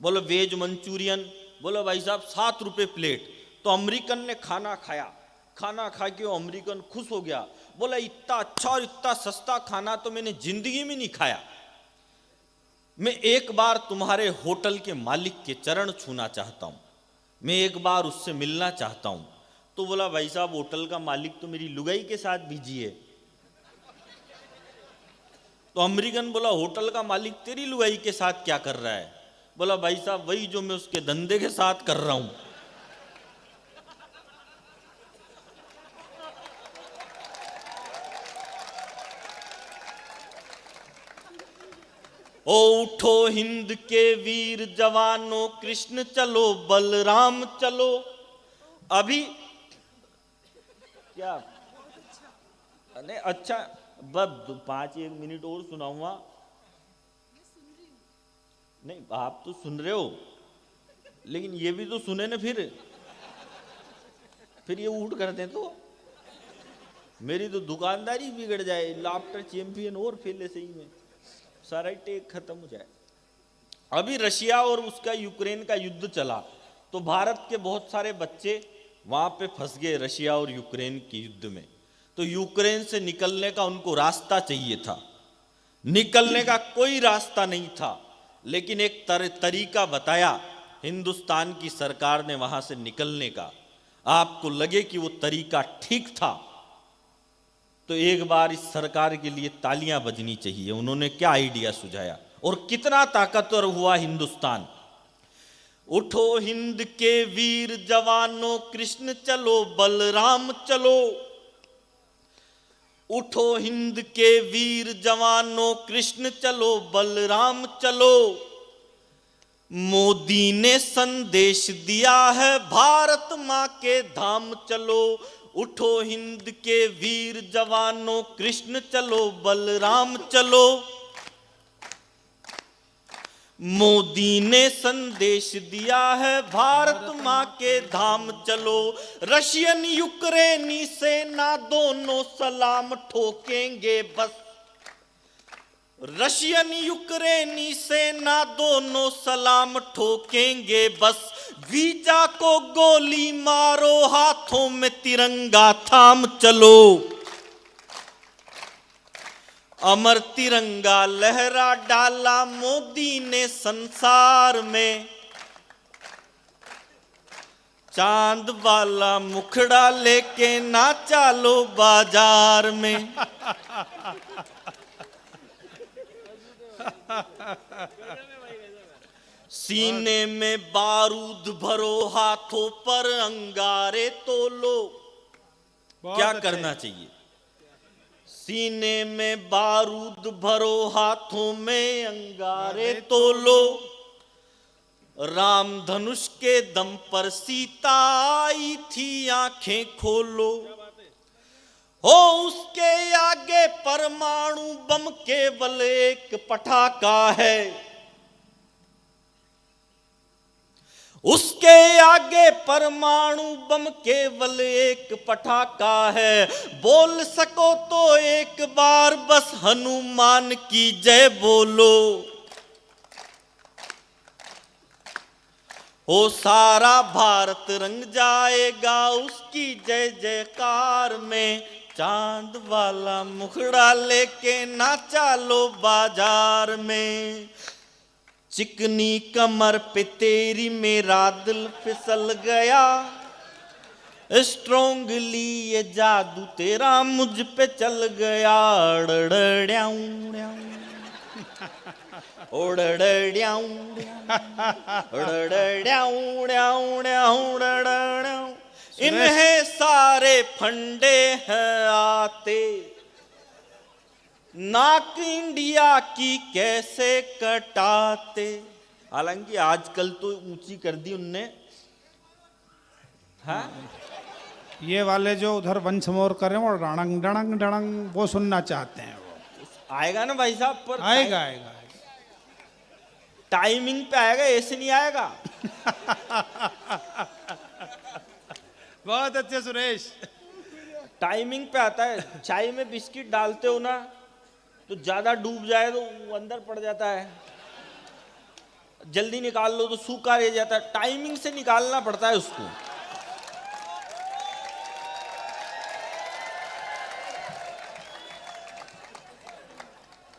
Speaker 1: बोलो वेज मंचूरियन? बोलो भाई साहब 7 रुपये प्लेट। तो अमेरिकन ने खाना खाया, खाना खा के वो अमेरिकन खुश हो गया, बोला इतना अच्छा और इतना सस्ता खाना तो मैंने जिंदगी में नहीं खाया, मैं एक बार तुम्हारे होटल के मालिक के चरण छूना चाहता हूं, मैं एक बार उससे मिलना चाहता हूं। तो बोला भाई साहब होटल का मालिक तो मेरी लुगाई के साथ बिजी है। तो अमेरिकन बोला होटल का मालिक तेरी लुगाई के साथ क्या कर रहा है? बोला भाई साहब वही जो मैं उसके धंधे के साथ कर रहा हूं। ओ उठो हिंद के वीर जवानों, कृष्ण चलो बलराम चलो। अभी क्या नहीं अच्छा, बस 5-1 मिनट और सुनाऊंगा। नहीं आप तो सुन रहे हो, लेकिन ये भी तो सुने ना, फिर ये उठ कर दें तो मेरी तो दुकानदारी बिगड़ जाए। लाफ्टर चैंपियन और फैले सही में, सारा टेक खत्म हो जाए। अभी रशिया और उसका यूक्रेन का युद्ध चला तो भारत के बहुत सारे बच्चे वहां पे फंस गए रशिया और यूक्रेन के युद्ध में। तो यूक्रेन से निकलने का उनको रास्ता चाहिए था, निकलने का कोई रास्ता नहीं था, लेकिन एक तरीका बताया हिंदुस्तान की सरकार ने वहां से निकलने का। आपको लगे कि वो तरीका ठीक था तो एक बार इस सरकार के लिए तालियां बजनी चाहिए। उन्होंने क्या आइडिया सुझाया और कितना ताकतवर हुआ हिंदुस्तान। उठो हिंद के वीर जवानों, कृष्ण चलो बलराम चलो। उठो हिंद के वीर जवानों, कृष्ण चलो बलराम चलो। मोदी ने संदेश दिया है भारत मां के धाम चलो। उठो हिंद के वीर जवानों, कृष्ण चलो बलराम चलो। मोदी ने संदेश दिया है भारत मां के धाम चलो। रशियन यूक्रेनी सेना दोनों सलाम ठोकेंगे बस। रशियन यूक्रेनी सेना दोनों सलाम ठोकेंगे बस। वीजा को गोली मारो, हाथों में तिरंगा थाम चलो। अमर तिरंगा लहरा डाला मोदी ने संसार में। चांद वाला मुखड़ा लेके नाचा लो बाजार में। सीने में बारूद भरो, हाथों पर अंगारे तोलो। क्या करना चाहिए? सीने में बारूद भरो, हाथों में अंगारे तोलो। राम धनुष के दम पर सीता आई थी, आंखें खोलो। हो उसके आगे परमाणु बम केवल एक पटाखा है। उसके आगे परमाणु बम केवल एक पटाखा है। बोल सको तो एक बार बस हनुमान की जय बोलो। हो सारा भारत रंग जाएगा उसकी जय जयकार में। चांद वाला मुखड़ा लेके नाचा लो बाजार में। चिकनी कमर पे तेरी मेरा दिल फिसल गया। स्ट्रोंगली ये जादू तेरा मुझ पे चल गया। इन्हें सारे फंडे हैं आते। नाक इंडिया की कैसे कटाते। हालांकि आजकल तो ऊंची कर दी उनने। हाँ
Speaker 2: ये वाले जो उधर वंश मोर कर रहे हैं वो डणंग डणंग डणंग वो सुनना चाहते हैं। वो
Speaker 1: आएगा ना भाई साहब, पर
Speaker 2: आएगा आएगा
Speaker 1: टाइमिंग पे आएगा, ऐसे नहीं आएगा।
Speaker 2: बहुत अच्छे सुरेश,
Speaker 1: टाइमिंग पे आता है। चाय में बिस्किट डालते हो ना तो ज्यादा डूब जाए तो वो अंदर पड़ जाता है, जल्दी निकाल लो तो सूखा रह जाता है। टाइमिंग से निकालना पड़ता है उसको।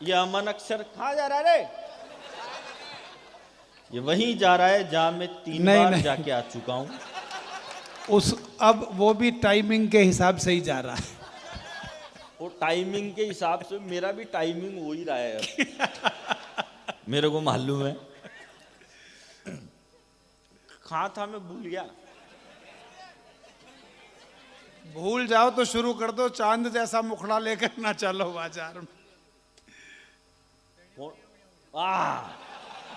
Speaker 1: ये अमन अक्षर कहाँ जा रहा है रे? ये वहीं जा रहा है जहां मैं 3
Speaker 2: नहीं,
Speaker 1: बार
Speaker 2: नहीं।
Speaker 1: जाके आ चुका हूं।
Speaker 2: अब वो भी टाइमिंग के हिसाब से ही जा रहा है।
Speaker 1: वो टाइमिंग के हिसाब से मेरा भी टाइमिंग हो ही रहा है अब। मेरे को मालूम है। कहाँ था मैं भूल गया।
Speaker 2: भूल जाओ तो शुरू कर दो, चांद जैसा मुखड़ा लेकर ना चलो बाजार में।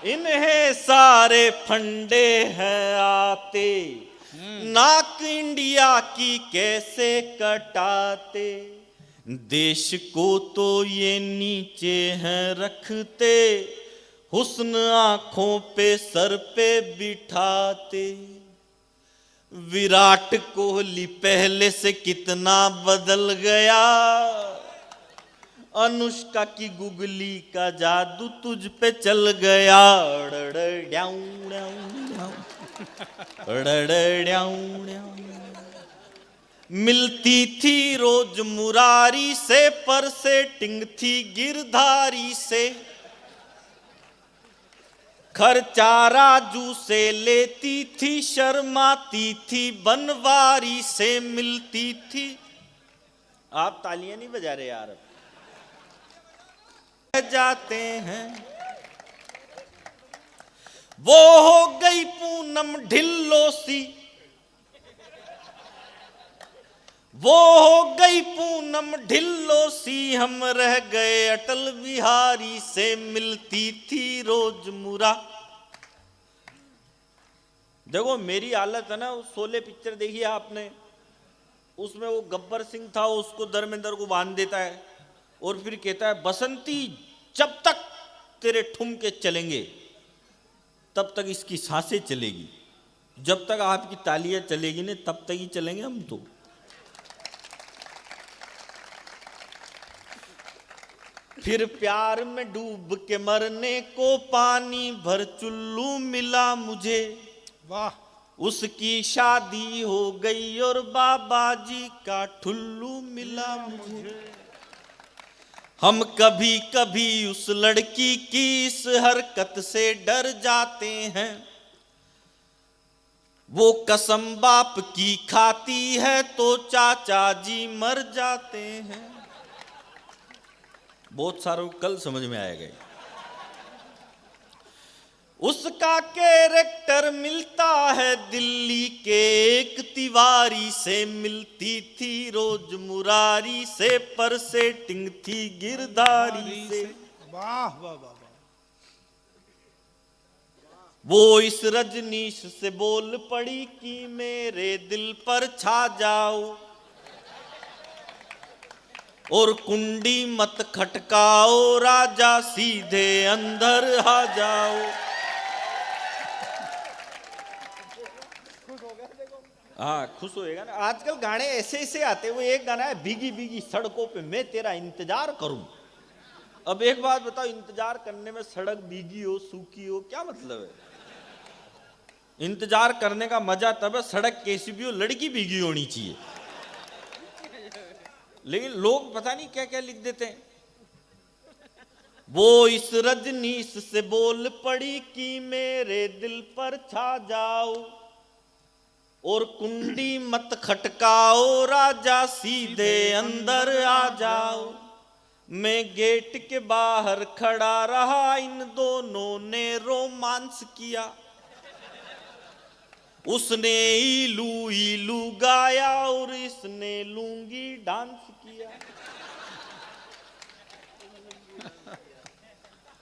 Speaker 1: इन्हें सारे फंडे हैं आते, नाक इंडिया की कैसे कटाते, देश को तो ये नीचे हैं रखते, हुस्न आंखों पे सर पे बिठाते। विराट कोहली पहले से कितना बदल गया, अनुष्का की गुगली का जादू तुझ पे चल गया। मिलती थी रोज मुरारी से, पर सेटिंग थी गिरधारी से, खर्चा राजू से लेती थी, शर्माती थी बनवारी से मिलती थी। आप तालियां नहीं बजा रहे यार। जाते हैं वो हो गई पूनम ढिल्लो सी, वो हो गई पूनम ढिल्लो सी, हम रह गए अटल बिहारी से मिलती थी रोज मुरा। देखो मेरी हालत है ना, उस शोले पिक्चर देखी है आपने, उसमें वो गब्बर सिंह था, उसको धर्मेंद्र को बांध देता है और फिर कहता है बसंती जब तक तेरे ठुमके चलेंगे तब तक इसकी सांसें चलेगी, जब तक आपकी तालियां चलेगी ना तब तक ही चलेंगे हम तो। फिर प्यार में डूब के मरने को पानी भर चुल्लू मिला मुझे,
Speaker 2: वाह।
Speaker 1: उसकी शादी हो गई और बाबा जी का ठुल्लू मिला मुझे। हम कभी कभी उस लड़की की इस हरकत से डर जाते हैं, वो कसम बाप की खाती है तो चाचा जी मर जाते हैं। बहुत सारों को कल समझ में आएगा। उसका कैरेक्टर मिलता है दिल्ली के एक तिवारी से, मिलती थी रोज मुरारी से, पर सेटिंग थी गिरधारी से।
Speaker 2: वाह वाह वाह।
Speaker 1: वो इस रजनीश से बोल पड़ी कि मेरे दिल पर छा जाओ, और कुंडी मत खटकाओ राजा सीधे अंदर आ जाओ। हाँ खुश होएगा ना। आजकल गाने ऐसे ऐसे आते, वो एक गाना है भीगी भीगी सड़कों पे मैं तेरा इंतजार करूं। अब एक बात बताओ, इंतजार करने में सड़क भीगी हो सूखी हो क्या मतलब है? इंतजार करने का मजा तब है सड़क कैसी भी हो, लड़की भीगी होनी चाहिए। लेकिन लोग पता नहीं क्या क्या लिख देते हैं। वो इस रजनीश से बोल पड़ी कि मेरे दिल पर छा जाओ, और कुंडी मत खटकाओ राजा सीधे अंदर आ जाओ। मैं गेट के बाहर खड़ा रहा, इन दोनों ने रोमांस किया, उसने इलू इलू गाया और इसने लूंगी डांस किया।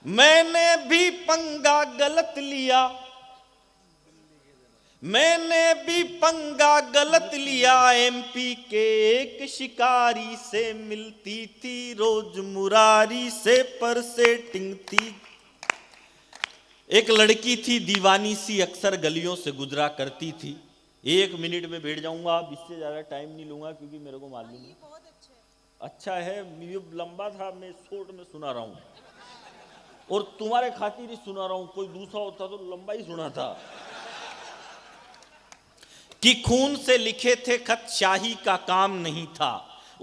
Speaker 1: मैंने भी पंगा गलत लिया, मैंने भी पंगा गलत लिया, एमपी के एक शिकारी से मिलती थी रोज मुरारी से, पर सेटिंग थी। एक लड़की थी दीवानी सी, अक्सर गलियों से गुजरा करती थी। 1 मिनट में बैठ जाऊंगा, अब इससे ज्यादा टाइम नहीं लूंगा क्योंकि मेरे को मालूम है। अच्छा है, ये लंबा था, मैं शॉर्ट में सुना रहा हूं और तुम्हारे खातिर ही सुना रहा हूं। कोई दूसरा होता तो लंबा ही सुना था। कि खून से लिखे थे खत शाही का काम नहीं था,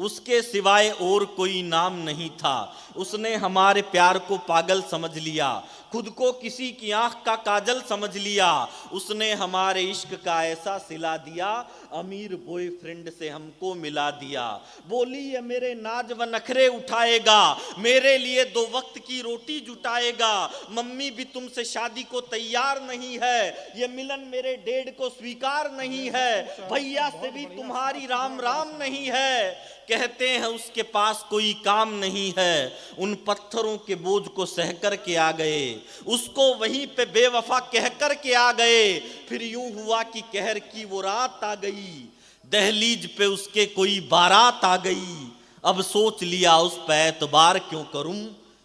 Speaker 1: उसके सिवाय और कोई नाम नहीं था। उसने हमारे प्यार को पागल समझ लिया, खुद को किसी की आंख का काजल समझ लिया। उसने हमारे इश्क का ऐसा सिला दिया, अमीर बॉयफ्रेंड से हमको मिला दिया। बोली ये मेरे नाज व नखरे उठाएगा, मेरे लिए 2 वक्त की रोटी जुटाएगा। मम्मी भी तुमसे शादी को तैयार नहीं है, ये मिलन मेरे डैड को स्वीकार नहीं है। भैया से भी तुम्हारी राम राम नहीं है, कहते हैं उसके पास कोई काम नहीं है। उन पत्थरों के बोझ को सह कर के आ गए, उसको वहीं पे बेवफा कह कर के आ गए। फिर यूं हुआ कि कहर की वो रात आ गई, दहलीज पे उसके कोई बारात आ गई। अब सोच लिया उस पे एतबार क्यों करूं,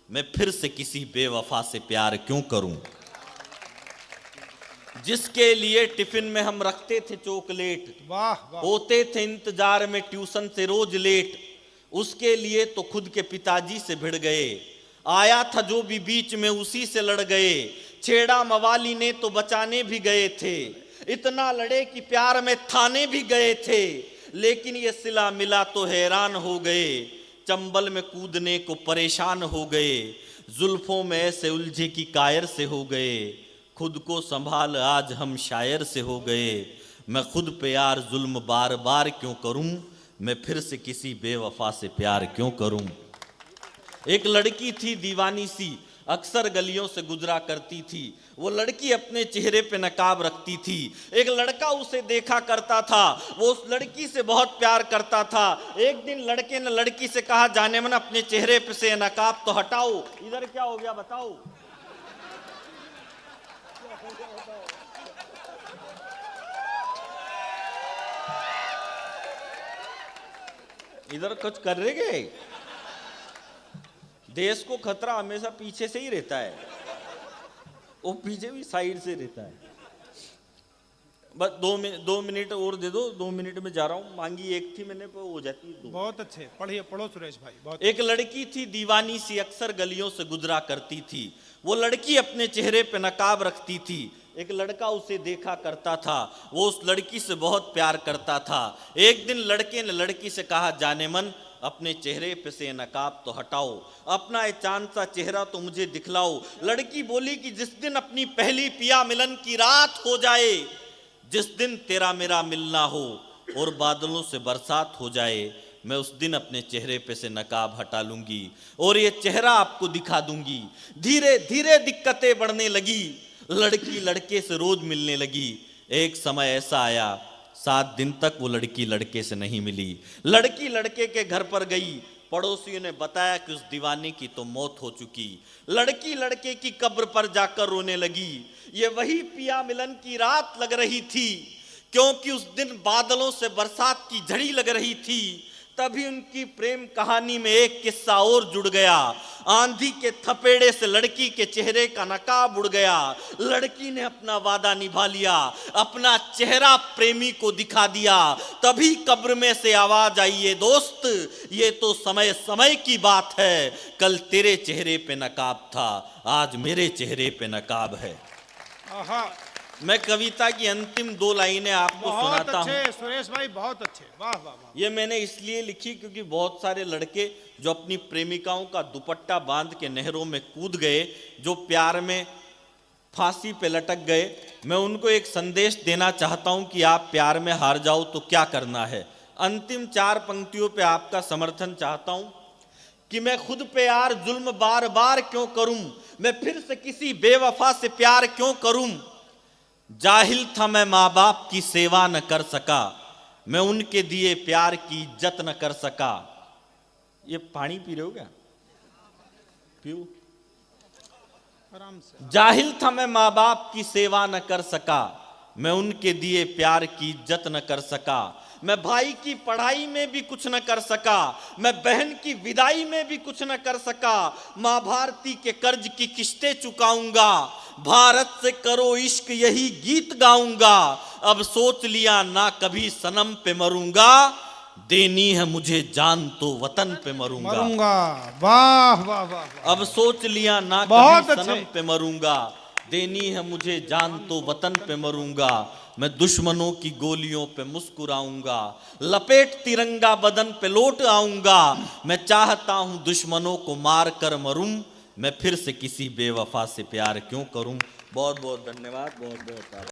Speaker 1: मैं फिर से किसी बेवफा से प्यार क्यों करूं। जिसके लिए टिफिन में हम रखते थे चॉकलेट,
Speaker 2: वाह वाह,
Speaker 1: होते थे इंतजार में ट्यूशन से रोज लेट, उसके लिए तो खुद के पिताजी से भिड़ गए। आया था जो भी बीच में उसी से लड़ गए, छेड़ा मवाली ने तो बचाने भी गए थे। इतना लड़े कि प्यार में थाने भी गए थे, लेकिन ये सिला मिला तो हैरान हो गए। चंबल में कूदने को परेशान हो गए, जुल्फों में ऐसे उलझे कि कायर से हो गए। खुद को संभाल आज हम शायर से हो गए, मैं खुद पे यार जुल्म बार बार क्यों करूं, मैं फिर से किसी बेवफा से प्यार क्यों करूं। एक लड़की थी दीवानी सी, अक्सर गलियों से गुजरा करती थी। वो लड़की अपने चेहरे पे नकाब रखती थी। एक लड़का उसे देखा करता था, वो उस लड़की से बहुत प्यार करता था। एक दिन लड़के ने लड़की से कहा, जाने मन अपने चेहरे पे से नकाब तो हटाओ। इधर क्या हो गया बताओ। इधर कुछ कर रहे गए। देश को खतरा हमेशा पीछे से ही रहता है, वो पीछे भी साइड से रहता है। बस 2 मिनट और दे दो, 2 मिनट में जा रहा हूँ। मांगी एक थी मैंने, पर हो जाती है 2।
Speaker 2: बहुत अच्छे, पढ़िए, पढ़ो सुरेश भाई, बहुत।
Speaker 1: एक लड़की थी दीवानी सी, अक्सर गलियों से गुजरा करती थी। वो लड़की अपने चेहरे पे नकाब रखती थी। एक लड़का उसे देखा करता था, वो उस लड़की से बहुत प्यार करता था। एक दिन लड़के ने लड़की से कहा, जाने मन अपने चेहरे पे से नकाब तो हटाओ, अपना ये चांद सा चेहरा तो मुझे दिखलाओ। लड़की बोली कि जिस दिन अपनी पहली पिया मिलन की रात हो जाए, जिस दिन तेरा मेरा मिलना हो और बादलों से बरसात हो जाए, मैं उस दिन अपने चेहरे पे से नकाब हटा लूंगी और ये चेहरा आपको दिखा दूंगी। धीरे धीरे दिक्कतें बढ़ने लगी, लड़की लड़के से रोज मिलने लगी। एक समय ऐसा आया, 7 दिन तक वो लड़की लड़के से नहीं मिली। लड़की लड़के के घर पर गई, पड़ोसियों ने बताया कि उस दीवाने की तो मौत हो चुकी। लड़की लड़के की कब्र पर जाकर रोने लगी। ये वही पिया मिलन की रात लग रही थी, क्योंकि उस दिन बादलों से बरसात की झड़ी लग रही थी। तभी उनकी प्रेम कहानी में एक किस्सा और जुड़ गया। आंधी के थपेड़े से लड़की के चेहरे का नकाब उड़ गया। लड़की ने अपना वादा निभा लिया, अपना चेहरा प्रेमी को दिखा दिया। तभी कब्र में से आवाज आई, ये दोस्त ये तो समय समय की बात है, कल तेरे चेहरे पे नकाब था, आज मेरे चेहरे पे नकाब है।
Speaker 2: आहा,
Speaker 1: मैं कविता की अंतिम 2 लाइनें आपको सुनाता हूँ।
Speaker 2: अच्छे सुरेश भाई, बहुत अच्छे, वाह वाह वाह।
Speaker 1: ये मैंने इसलिए लिखी क्योंकि बहुत सारे लड़के जो अपनी प्रेमिकाओं का दुपट्टा बांध के नहरों में कूद गए, जो प्यार में फांसी पे लटक गए, मैं उनको एक संदेश देना चाहता हूं कि आप प्यार में हार जाओ तो क्या करना है। अंतिम 4 पंक्तियों पे आपका समर्थन चाहता हूं कि मैं खुद पे यार जुल्म बार बार क्यों करूं, मैं फिर से किसी बेवफा से प्यार क्यों करूं। जाहिल था मैं माँ बाप की सेवा न कर सका, मैं उनके दिए प्यार की इज्जत न कर सका। ये पानी पी रहे हो क्या? पियो।
Speaker 2: आराम से।
Speaker 1: जाहिल था मैं माँ बाप की सेवा न कर सका, मैं उनके दिए प्यार की इज्जत न कर सका। मैं भाई की पढ़ाई में भी कुछ न कर सका, मैं बहन की विदाई में भी कुछ न कर सका। माँ भारती के कर्ज की किस्तें चुकाऊंगा, भारत से करो इश्क यही गीत गाऊंगा। अब सोच लिया ना कभी सनम पे मरूंगा, देनी है मुझे जान तो वतन पे मरूंगा।
Speaker 2: वाह वाह वाह।
Speaker 1: अब सोच लिया ना
Speaker 2: बहुत
Speaker 1: कभी
Speaker 2: अच्छे।
Speaker 1: सनम पे मरूंगा, देनी है मुझे जान तो वतन पे मरूंगा। मैं दुश्मनों की गोलियों पे मुस्कुराऊंगा, लपेट तिरंगा बदन पे लौट आऊंगा। मैं चाहता हूं दुश्मनों को मार कर मरूं, मैं फिर से किसी बेवफा से प्यार क्यों करूं। बहुत बहुत धन्यवाद, बहुत बहुत आभार।